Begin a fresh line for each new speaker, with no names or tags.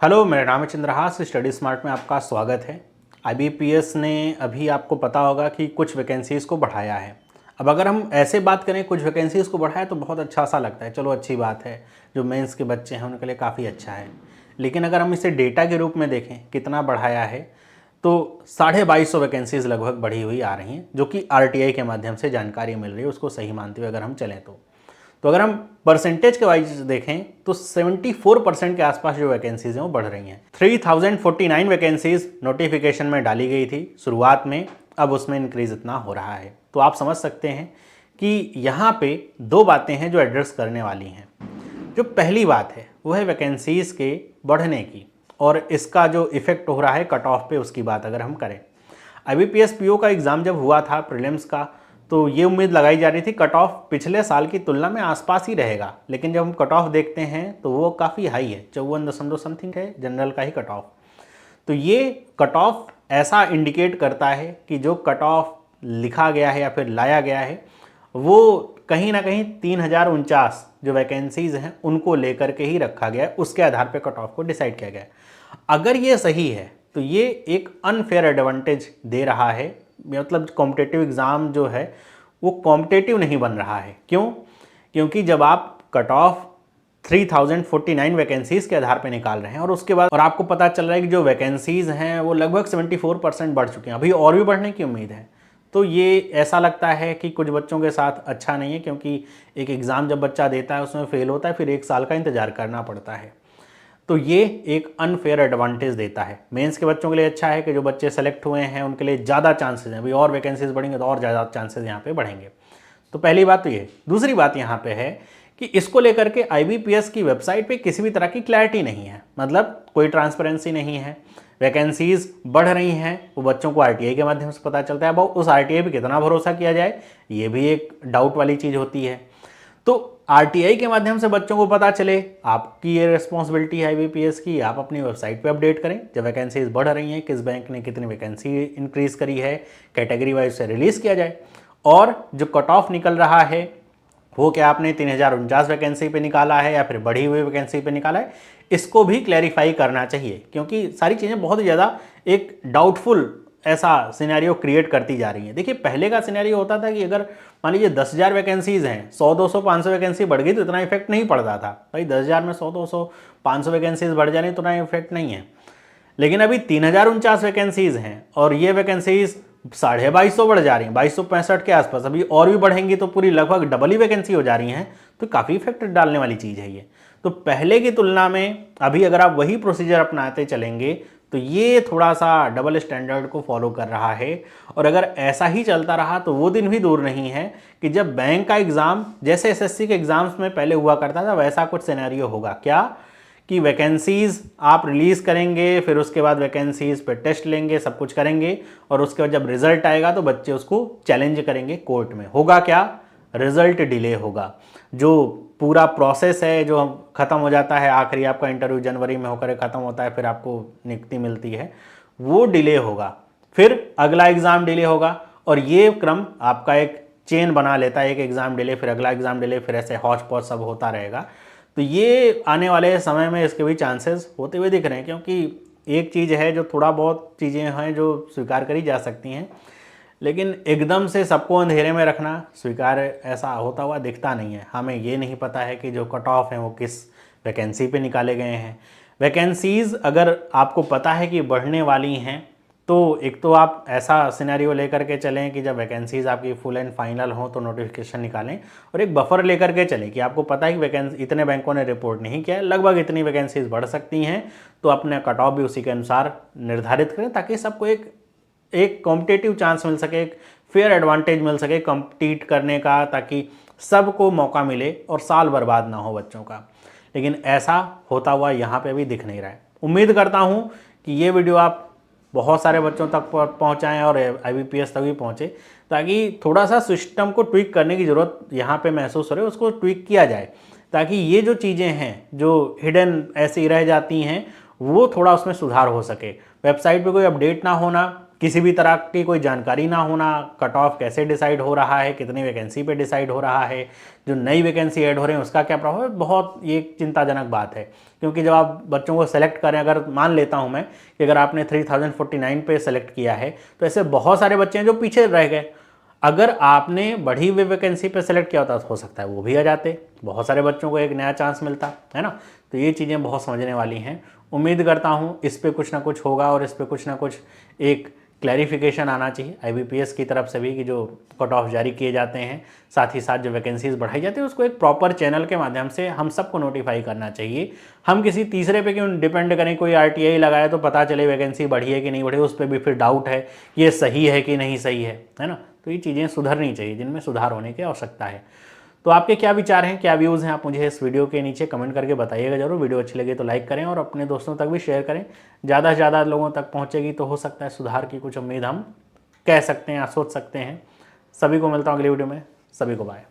Hello, मेरा नाम है चंद्रहास। स्टडी स्मार्ट में आपका स्वागत है। आईबीपीएस ने अभी आपको पता होगा कि कुछ वैकेंसीज़ को बढ़ाया है। अब अगर हम ऐसे बात करें कुछ वैकेंसीज़ को बढ़ाया तो बहुत अच्छा सा लगता है, चलो अच्छी बात है, जो मेंस के बच्चे हैं उनके लिए काफ़ी अच्छा है। लेकिन अगर हम इसे डेटा के रूप में देखें कितना बढ़ाया है तो 2250 वैकेंसीज़ लगभग बढ़ी हुई आ रही हैं, जो कि आरटीआई के माध्यम से जानकारी मिल रही है, उसको सही मानते हुए अगर हम चलें तो अगर हम परसेंटेज के वाइज देखें तो 74% के आसपास जो वैकेंसीज हैं वो बढ़ रही हैं। 3049 वैकेंसीज नोटिफिकेशन में डाली गई थी शुरुआत में, अब उसमें इंक्रीज इतना हो रहा है। तो आप समझ सकते हैं कि यहाँ पे दो बातें हैं जो एड्रेस करने वाली हैं। जो पहली बात है वो है वैकेंसीज के बढ़ने की, और इसका जो इफेक्ट हो रहा है कट ऑफ पे, उसकी बात अगर हम करें। आईबीपीएस पीओ का एग्ज़ाम जब हुआ था प्रीलिम्स का, तो ये उम्मीद लगाई जा रही थी कट ऑफ पिछले साल की तुलना में आसपास ही रहेगा, लेकिन जब हम कट ऑफ देखते हैं तो वो काफ़ी हाई है, 54 दशमलव समथिंग है जनरल का ही कट ऑफ। तो ये कट ऑफ ऐसा इंडिकेट करता है कि जो कट ऑफ लिखा गया है या फिर लाया गया है वो कहीं ना कहीं 3049 जो वैकेंसीज हैं उनको लेकर के ही रखा गया है, उसके आधार पर कट ऑफ को डिसाइड किया गया है। अगर ये सही है तो ये एक अनफेयर एडवांटेज दे रहा है, मतलब कॉम्पिटेटिव एग्ज़ाम जो है वो कॉम्पिटेटिव नहीं बन रहा है। क्यों? क्योंकि जब आप कट ऑफ 3049 वैकेंसीज़ के आधार पे निकाल रहे हैं और उसके बाद और आपको पता चल रहा है कि जो वैकेंसीज़ हैं वो लगभग 74% बढ़ चुकी हैं, अभी और भी बढ़ने की उम्मीद है, तो ये ऐसा लगता है कि कुछ बच्चों के साथ अच्छा नहीं है। क्योंकि एक एग्ज़ाम जब बच्चा देता है उसमें फेल होता है, फिर एक साल का इंतज़ार करना पड़ता है। तो ये एक अनफेयर एडवांटेज देता है। मेंस के बच्चों के लिए अच्छा है कि जो बच्चे सेलेक्ट हुए हैं उनके लिए ज़्यादा चांसेस हैं, अभी और वैकेंसीज बढ़ेंगे तो और ज़्यादा चांसेस यहाँ पे बढ़ेंगे। तो पहली बात तो ये। दूसरी बात यहाँ पे है कि इसको लेकर के आईबीपीएस की वेबसाइट पे किसी भी तरह की क्लैरिटी नहीं है, मतलब कोई ट्रांसपेरेंसी नहीं है। वैकेंसीज बढ़ रही हैं वो बच्चों को आरटीआई के माध्यम से पता चलता है। अब उस आरटीआई पे कितना भरोसा किया जाए, ये भी एक डाउट वाली चीज़ होती है। तो आरटीआई के माध्यम से बच्चों को पता चले, आपकी ये रिस्पॉन्सिबिलिटी है आईबीपीएस की, आप अपनी वेबसाइट पे अपडेट करें जब वैकेंसीज बढ़ रही हैं, किस बैंक ने कितनी वैकेंसी इंक्रीज करी है, कैटेगरी वाइज से रिलीज किया जाए। और जो कट ऑफ निकल रहा है वो क्या आपने 3049 वैकेंसी पे निकाला है या फिर बढ़ी हुई वैकेंसी पे निकाला है, इसको भी क्लैरिफाई करना चाहिए। क्योंकि सारी चीज़ें बहुत ही ज़्यादा एक डाउटफुल ऐसा सिनेरियो क्रिएट करती जा रही है। देखिए, पहले का सिनेरियो होता था कि अगर मान लीजिए 10,000 वैकेंसीज हैं, 100 200 500 वैकेंसी बढ़ गई तो इतना इफेक्ट नहीं पड़ता था। भाई 10,000 में 100 200 500 वैकेंसीज बढ़ जाने तो इतना इफेक्ट नहीं है। लेकिन अभी 3049 वैकेंसीज हैं और ये वैकेंसीज 2250 बढ़ जा रही हैं, 2265 के आसपास, अभी और भी बढ़ेंगी तो पूरी लगभग डबल ही वैकेंसी हो जा रही हैं। तो काफ़ी इफेक्ट डालने वाली चीज़ है ये। तो पहले की तुलना में अभी अगर आप वही प्रोसीजर अपनाते चलेंगे तो ये थोड़ा सा डबल स्टैंडर्ड को फॉलो कर रहा है। और अगर ऐसा ही चलता रहा तो वो दिन भी दूर नहीं है कि जब बैंक का एग्ज़ाम जैसे एसएससी के एग्ज़ाम्स में पहले हुआ करता था वैसा कुछ सिनेरियो होगा। क्या कि वैकेंसीज़ आप रिलीज़ करेंगे, फिर उसके बाद वैकेंसीज़ पे टेस्ट लेंगे, सब कुछ करेंगे, और उसके बाद जब रिजल्ट आएगा तो बच्चे उसको चैलेंज करेंगे कोर्ट में। होगा क्या? रिजल्ट डिले होगा। जो पूरा प्रोसेस है जो ख़त्म हो जाता है, आखिरी आपका इंटरव्यू जनवरी में होकर ख़त्म होता है, फिर आपको नियुक्ति मिलती है, वो डिले होगा, फिर अगला एग्ज़ाम डिले होगा, और ये क्रम आपका एक चेन बना लेता है। एक एग्ज़ाम डिले, फिर अगला एग्ज़ाम डिले, फिर ऐसे हौच पौच सब होता रहेगा। तो ये आने वाले समय में इसके भी चांसेस होते हुए दिख रहे हैं। क्योंकि एक चीज़ है जो थोड़ा बहुत चीज़ें हैं जो स्वीकार करी जा सकती हैं, लेकिन एकदम से सबको अंधेरे में रखना स्वीकार ऐसा होता हुआ दिखता नहीं है। हमें ये नहीं पता है कि जो कट ऑफ हैं वो किस वैकेंसी पे निकाले गए हैं। वैकेंसीज़ अगर आपको पता है कि बढ़ने वाली हैं तो एक तो आप ऐसा सिनेरियो लेकर के चलें कि जब वैकेंसीज़ आपकी फुल एंड फाइनल हो तो नोटिफिकेशन निकालें, और एक बफर लेकर के चलें कि आपको पता है कि वैकेंसी इतने बैंकों ने रिपोर्ट नहीं किया है, लगभग इतनी वैकेंसीज़ बढ़ सकती हैं, तो अपने कट ऑफ भी उसी के अनुसार निर्धारित करें ताकि सबको एक कॉम्पिटेटिव चांस मिल सके, एक फेयर एडवांटेज मिल सके कम्पीट करने का, ताकि सबको मौका मिले और साल बर्बाद ना हो बच्चों का। लेकिन ऐसा होता हुआ यहाँ पे भी दिख नहीं रहा है। उम्मीद करता हूँ कि ये वीडियो आप बहुत सारे बच्चों तक पहुँचाएँ और आईबीपीएस तक भी पहुँचे, ताकि थोड़ा सा सिस्टम को ट्विक करने की ज़रूरत यहाँ पे महसूस हो रही है, उसको ट्विक किया जाए, ताकि ये जो चीज़ें हैं जो हिडन ऐसी रह जाती हैं वो थोड़ा उसमें सुधार हो सके। वेबसाइट पे कोई अपडेट ना होना, किसी भी तरह की कोई जानकारी ना होना, कट ऑफ कैसे डिसाइड हो रहा है, कितनी वैकेंसी पे डिसाइड हो रहा है, जो नई वैकेंसी ऐड हो रहे हैं उसका क्या प्रभाव है, बहुत ये चिंताजनक बात है। क्योंकि जब आप बच्चों को सेलेक्ट करें, अगर मान लेता हूं मैं कि अगर आपने 3049 पे सेलेक्ट किया है तो ऐसे बहुत सारे बच्चे हैं जो पीछे रह गए। अगर आपने बढ़ी हुई वैकेंसी पे सेलेक्ट किया होता तो हो सकता है वो भी आ जाते, बहुत सारे बच्चों को एक नया चांस मिलता है ना। तो ये चीज़ें बहुत समझने वाली हैं। उम्मीद करता हूँ इस पे कुछ ना कुछ होगा और इस पे कुछ ना कुछ एक क्लैरिफिकेशन आना चाहिए IBPS की तरफ से भी, कि जो कट ऑफ जारी किए जाते हैं, साथ ही साथ जो वैकेंसीज बढ़ाई जाती है उसको एक प्रॉपर चैनल के माध्यम से हम सबको नोटिफाई करना चाहिए। हम किसी तीसरे पे क्यों डिपेंड करें, कोई RTI लगाए तो पता चले वैकेंसी बढ़ी है कि नहीं बढ़ी, उस पर भी फिर डाउट है ये सही है कि नहीं सही है ना। तो ये चीज़ें सुधरनी चाहिए, जिनमें सुधार होने की आवश्यकता है। तो आपके क्या विचार हैं, क्या व्यूज़ हैं, आप मुझे इस वीडियो के नीचे कमेंट करके बताइएगा जरूर। वीडियो अच्छी लगे तो लाइक करें और अपने दोस्तों तक भी शेयर करें। ज़्यादा से ज़्यादा लोगों तक पहुँचेगी तो हो सकता है सुधार की कुछ उम्मीद हम कह सकते हैं या सोच सकते हैं। सभी को मिलता हूँ अगली वीडियो में। सभी को बाय।